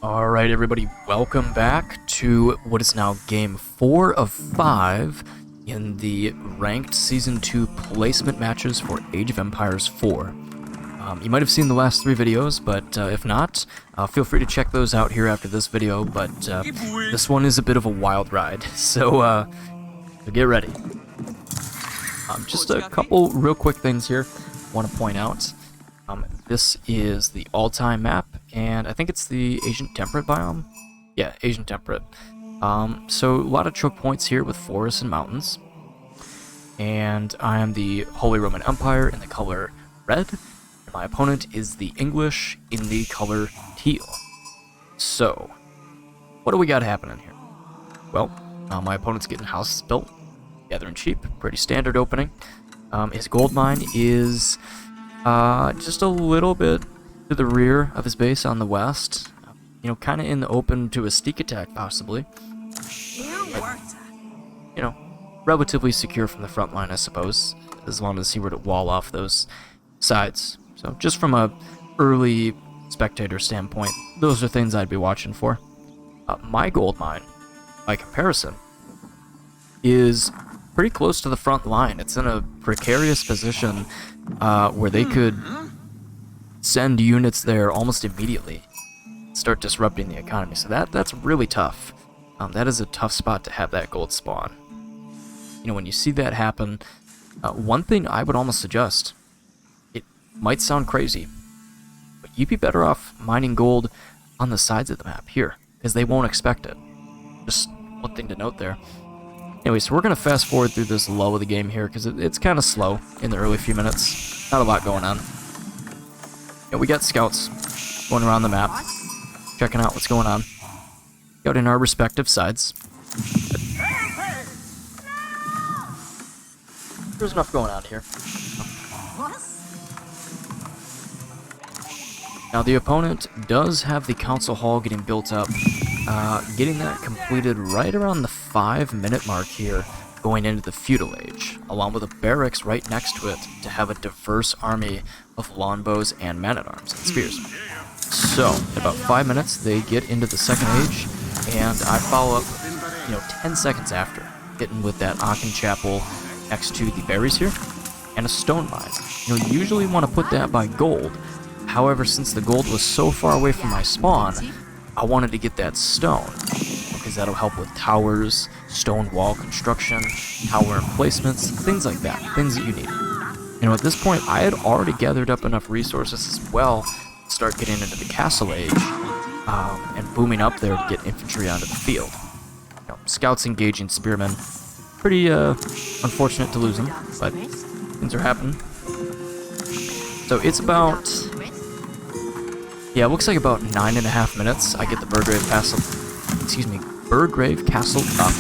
Alright everybody, welcome back to what is now game 4 of 5 in the ranked Season 2 placement matches for Age of Empires 4. You might have seen the last 3 videos, but if not, feel free to check those out here after this video, but this one is a bit of a wild ride, so get ready. Just a couple real quick things here I want to point out. This is the all-time map, and I think it's the Asian Temperate biome? Yeah, Asian Temperate. So a lot of choke points here with forests and mountains. And I am the Holy Roman Empire in the color red, and my opponent is the English in the color teal. So, what do we got happening here? Well, my opponent's getting houses built, gathering sheep, pretty standard opening. His gold mine is just a little bit to the rear of his base on the west. You know, kind of in the open to a sneak attack, possibly. But, you know, relatively secure from the front line, I suppose, as long as he were to wall off those sides. So, just from a early spectator standpoint, those are things I'd be watching for. My gold mine, by comparison, is pretty close to the front line. It's in a precarious position where they could send units there almost immediately, start disrupting the economy. So that's really tough. That is a tough spot to have that gold spawn. You know, when you see that happen, one thing I would almost suggest, it might sound crazy, but you'd be better off mining gold on the sides of the map here, because they won't expect it. Just one thing to note there. Anyway, so we're going to fast forward through this lull of the game here, because it's kind of slow in the early few minutes. Not a lot going on. Yeah, we got scouts going around the map, checking out what's going on. Out in our respective sides. There's enough going on here. Now the opponent does have the council hall getting built up, getting that completed right around the 5-minute mark here, going into the feudal age, along with a barracks right next to it to have a diverse army of longbows and man-at-arms and spears. So, in about 5 minutes, they get into the second age, and I follow up, 10 seconds after, hitting with that Aachen Chapel next to the berries here, and a stone mine. You usually want to put that by gold. However, since the gold was so far away from my spawn, I wanted to get that stone, because that'll help with towers, stone wall construction, tower emplacements, things like that, things that you need. At this point, I had already gathered up enough resources as well to start getting into the castle age, and booming up there to get infantry onto the field. Scouts engaging spearmen, pretty unfortunate to lose them, but things are happening. So it's about... yeah, it looks like about 9.5 minutes. I get the Burgrave Castle up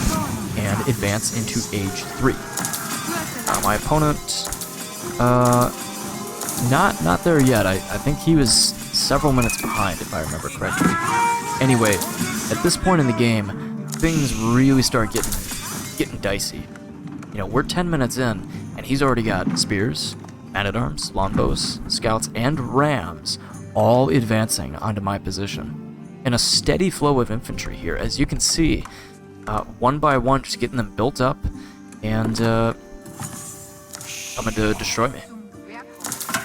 and advance into Age 3. My opponent, not there yet. I think he was several minutes behind, if I remember correctly. Anyway, at this point in the game, things really start getting dicey. We're 10 minutes in, and he's already got spears, man-at-arms, longbows, scouts, and rams all advancing onto my position. And a steady flow of infantry here, as you can see, one by one, just getting them built up and coming to destroy me.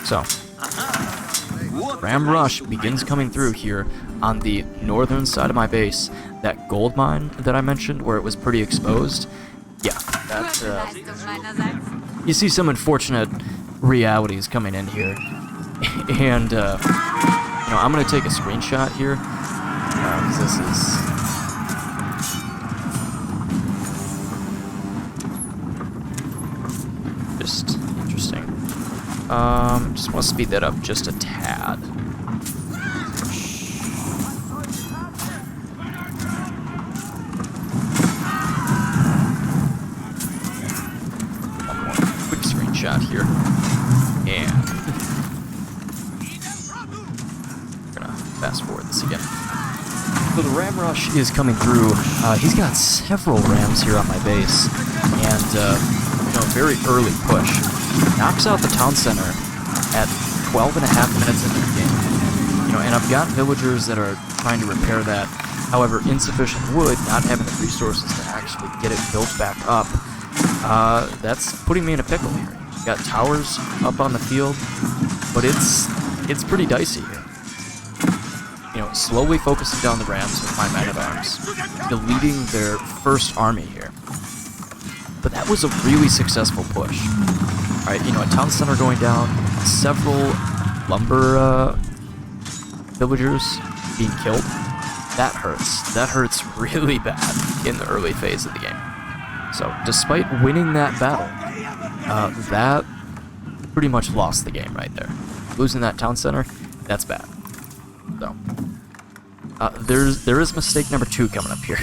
So, Ram Rush begins coming through here on the northern side of my base. That gold mine that I mentioned, where it was pretty exposed, yeah, that, you see some unfortunate realities coming in here. And, I'm going to take a screenshot here, because this is... just interesting. Just want to speed that up just a tad. One more quick screenshot here. And... fast forward this again. So the Ram Rush is coming through. He's got several Rams here on my base, and a very early push. Knocks out the town center at 12.5 minutes into the game. And I've got villagers that are trying to repair that. However, insufficient wood, not having the resources to actually get it built back up, that's putting me in a pickle here. Got towers up on the field, but it's pretty dicey here. Slowly focusing down the Rams with my man-at-arms, deleting their first army here. But that was a really successful push. Alright, a town center going down, several lumber villagers being killed. That hurts. That hurts really bad in the early phase of the game. So, despite winning that battle, that pretty much lost the game right there. Losing that town center, that's bad. So, there is mistake number 2 coming up here.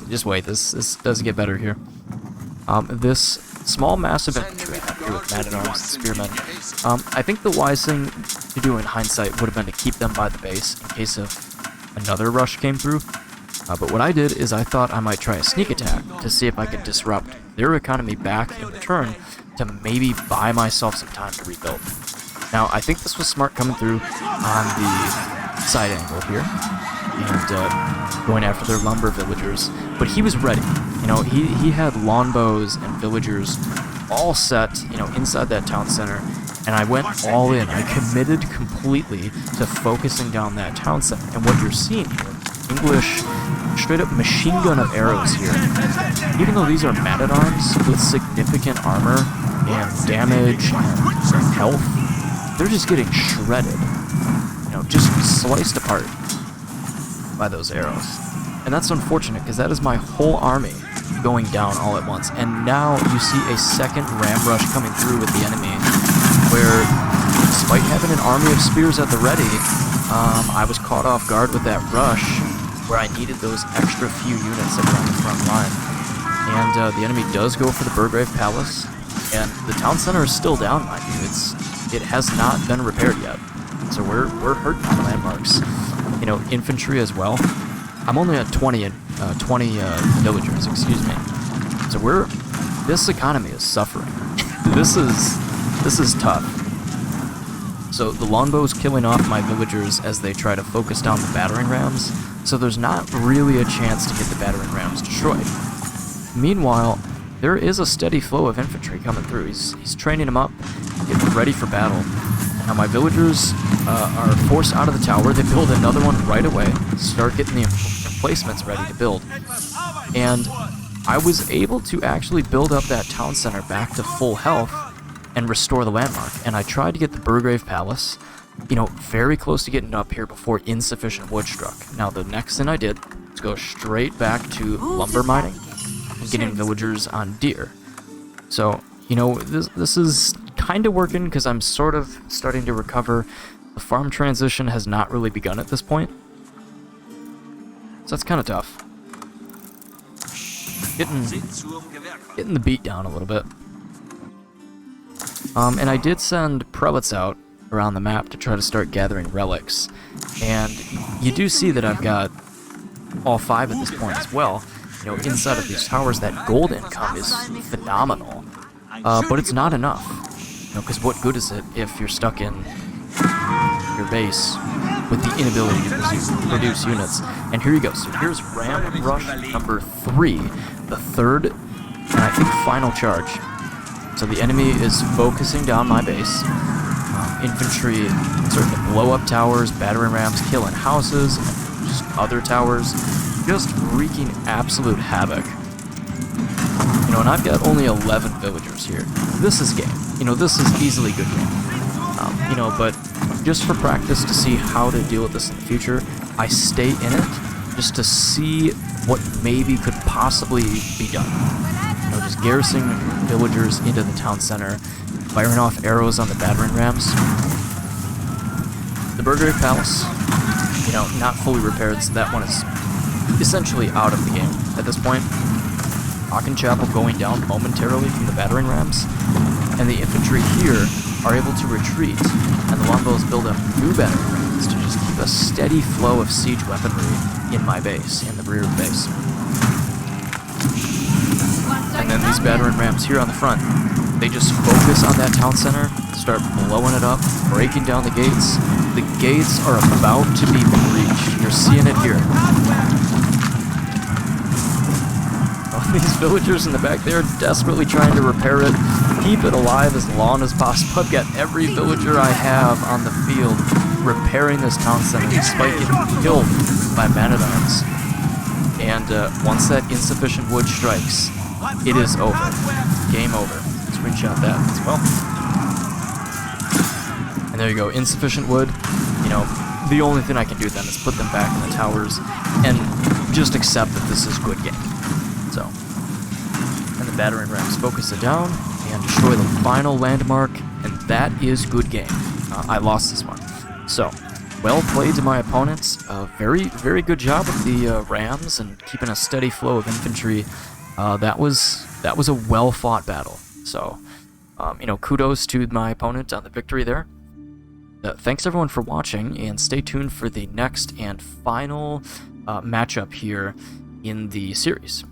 Just wait, this does get better here. This small massive infantry I have here with man-at-arms and spearmen, I think the wise thing to do in hindsight would have been to keep them by the base in case of another rush came through. But what I did is I thought I might try a sneak attack to see if I could disrupt their economy back in return to maybe buy myself some time to rebuild. Now, I think this was smart coming through on the side angle here and going after their lumber villagers, but he was ready. He had longbows and villagers all set, inside that town center, and I went all in. I committed completely to focusing down that town center. And what you're seeing here, English straight up machine gun of arrows here. Even though these are man-at-arms with significant armor and damage and health, they're just getting shredded. Just sliced apart by those arrows. And that's unfortunate, because that is my whole army going down all at once. And now you see a second ram rush coming through with the enemy, where despite having an army of spears at the ready, I was caught off guard with that rush, where I needed those extra few units that were on the front line. And the enemy does go for the Burgrave Palace, and the town center is still down, mind you. It has not been repaired yet. So we're hurting on landmarks. Infantry as well. I'm only at 20 villagers, excuse me. So this economy is suffering. This is tough. So the longbow's killing off my villagers as they try to focus down the battering rams. So there's not really a chance to get the battering rams destroyed. Meanwhile, there is a steady flow of infantry coming through. He's training them up, getting ready for battle. Now my villagers are forced out of the tower. They build another one right away, start getting the emplacements ready to build. And I was able to actually build up that town center back to full health and restore the landmark. And I tried to get the Burgrave Palace, very close to getting up here before insufficient wood struck. Now the next thing I did was go straight back to lumber mining and getting villagers on deer. So, this is kind of working because I'm sort of starting to recover. The farm transition has not really begun at this point, so that's kind of tough. Getting the beat down a little bit. And I did send prelates out around the map to try to start gathering relics, and you do see that I've got all 5 at this point as well. Inside of these towers, that gold income is phenomenal, but it's not enough. Because what good is it if you're stuck in your base with the inability to produce units? And here you go. So here's Ram Rush number 3, the third, and I think final charge. So the enemy is focusing down my base. Infantry starting to blow up towers, battering rams killing houses, and just other towers, just wreaking absolute havoc. And I've got only 11 villagers here. This is game. This is easily good game. But just for practice to see how to deal with this in the future, I stay in it just to see what maybe could possibly be done. Just garrisoning villagers into the town center, firing off arrows on the battering rams. The Burgrave Palace, not fully repaired, so that one is essentially out of the game at this point. Aachen Chapel going down momentarily from the battering rams, and the infantry here are able to retreat, and the longbows build up new battering rams to just keep a steady flow of siege weaponry in my base, in the rear of the base. And then these battering rams here on the front, they just focus on that town center, start blowing it up, breaking down the gates. The gates are about to be breached. You're seeing it here. Oh, these villagers in the back there desperately trying to repair it, keep it alive as long as possible. I've got every villager I have on the field repairing this town center despite getting killed by man-at-arms. And once that insufficient wood strikes, it is over. Game over. Screenshot that as well. And there you go, insufficient wood. You know, the only thing I can do then is put them back in the towers and just accept that this is good game. So, and the battering rams focus it down and destroy the final landmark, and that is good game. I lost this one. So, well played to my opponents. Very, very good job with the rams and keeping a steady flow of infantry. That was a well-fought battle. So, you know, kudos to my opponent on the victory there. Thanks everyone for watching, and stay tuned for the next and final matchup here in the series.